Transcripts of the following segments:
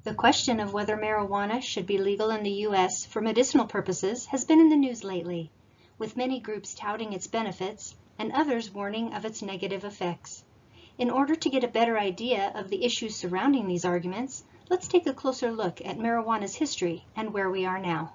The question of whether marijuana should be legal in the U.S. for medicinal purposes has been in the news lately, with many groups touting its benefits and others warning of its negative effects. In order to get a better idea of the issues surrounding these arguments, let's take a closer look at marijuana's history and where we are now.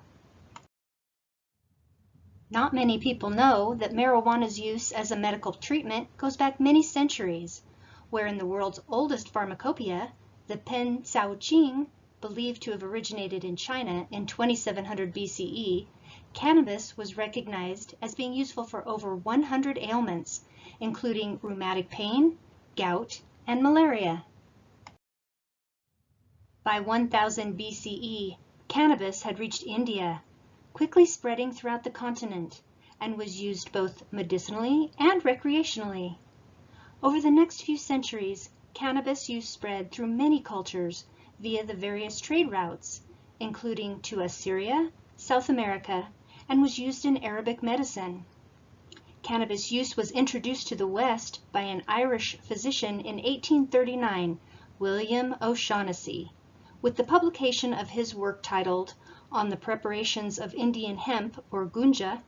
Not many people know that marijuana's use as a medical treatment goes back many centuries, where in the world's oldest pharmacopoeia, the Pen Cao Qing, believed to have originated in China in 2700 BCE, cannabis was recognized as being useful for over 100 ailments, including rheumatic pain, gout, and malaria. By 1000 BCE, cannabis had reached India, quickly spreading throughout the continent, and was used both medicinally and recreationally. Over the next few centuries, cannabis use spread through many cultures via the various trade routes, including to Assyria, South America, and was used in Arabic medicine. Cannabis use was introduced to the West by an Irish physician in 1839, William O'Shaughnessy, with the publication of his work titled On the Preparations of Indian Hemp, or Gunja.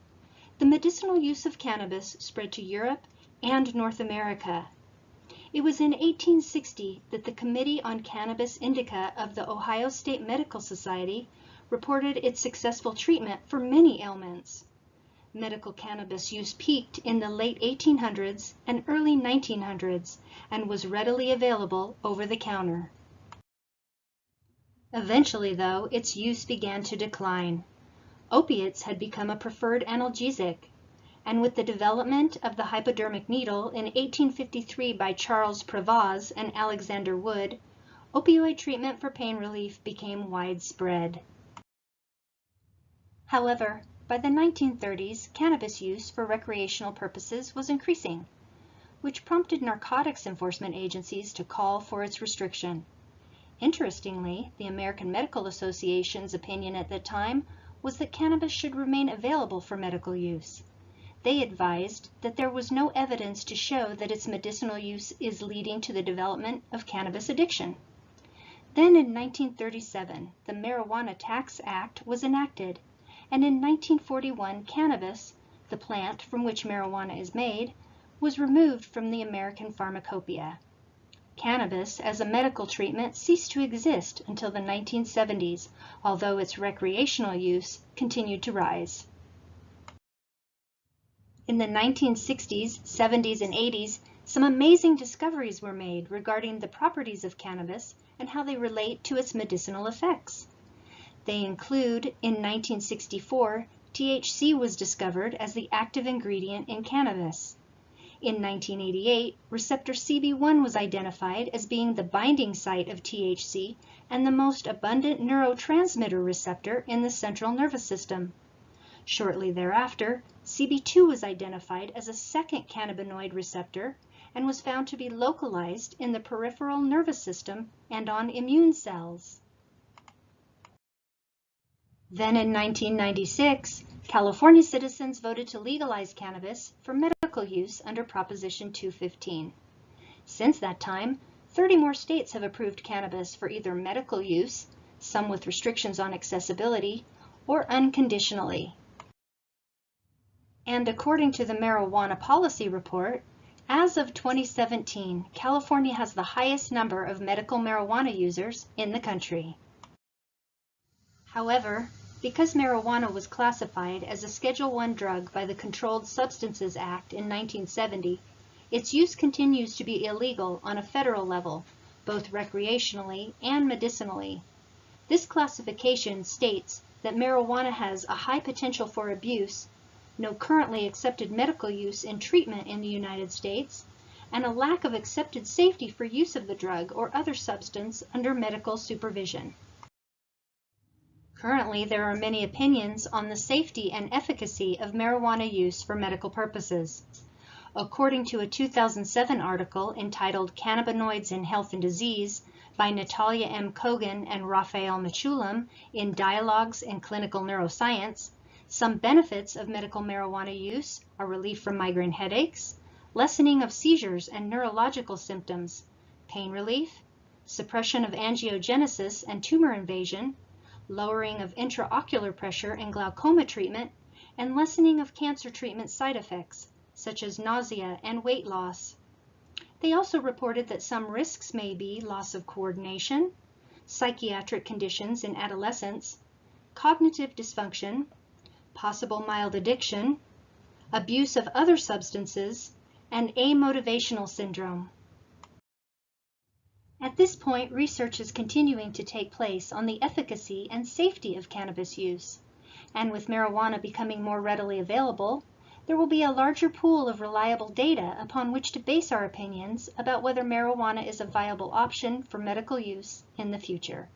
The medicinal use of cannabis spread to Europe and North America. It was in 1860 that the Committee on Cannabis Indica of the Ohio State Medical Society reported its successful treatment for many ailments. Medical cannabis use peaked in the late 1800s and early 1900s and was readily available over the counter. Eventually, though, its use began to decline. Opiates had become a preferred analgesic, and with the development of the hypodermic needle in 1853 by Charles Prevost and Alexander Wood, opioid treatment for pain relief became widespread. However, by the 1930s, cannabis use for recreational purposes was increasing, which prompted narcotics enforcement agencies to call for its restriction. Interestingly, the American Medical Association's opinion at that time was that cannabis should remain available for medical use. They advised that there was no evidence to show that its medicinal use is leading to the development of cannabis addiction. Then in 1937, the Marijuana Tax Act was enacted, and in 1941, cannabis, the plant from which marijuana is made, was removed from the American Pharmacopoeia. Cannabis as a medical treatment ceased to exist until the 1970s, although its recreational use continued to rise. In the 1960s, 70s, and 80s, some amazing discoveries were made regarding the properties of cannabis and how they relate to its medicinal effects. They include, in 1964, THC was discovered as the active ingredient in cannabis. In 1988, receptor CB1 was identified as being the binding site of THC and the most abundant neurotransmitter receptor in the central nervous system. Shortly thereafter, CB2 was identified as a second cannabinoid receptor and was found to be localized in the peripheral nervous system and on immune cells. Then in 1996, California citizens voted to legalize cannabis for medical use under Proposition 215. Since that time, 30 more states have approved cannabis for either medical use, some with restrictions on accessibility, or unconditionally. And according to the Marijuana Policy Report, as of 2017, California has the highest number of medical marijuana users in the country. However, because marijuana was classified as a Schedule I drug by the Controlled Substances Act in 1970, its use continues to be illegal on a federal level, both recreationally and medicinally. This classification states that marijuana has a high potential for abuse, no currently accepted medical use in treatment in the United States, and a lack of accepted safety for use of the drug or other substance under medical supervision. Currently, there are many opinions on the safety and efficacy of marijuana use for medical purposes. According to a 2007 article entitled Cannabinoids in Health and Disease by Natalia M. Kogan and Raphael Mechoulam in Dialogues in Clinical Neuroscience, some benefits of medical marijuana use are relief from migraine headaches, lessening of seizures and neurological symptoms, pain relief, suppression of angiogenesis and tumor invasion, lowering of intraocular pressure and glaucoma treatment, and lessening of cancer treatment side effects, such as nausea and weight loss. They also reported that some risks may be loss of coordination, psychiatric conditions in adolescents, cognitive dysfunction, possible mild addiction, abuse of other substances, and amotivational syndrome. At this point, research is continuing to take place on the efficacy and safety of cannabis use, and with marijuana becoming more readily available, there will be a larger pool of reliable data upon which to base our opinions about whether marijuana is a viable option for medical use in the future.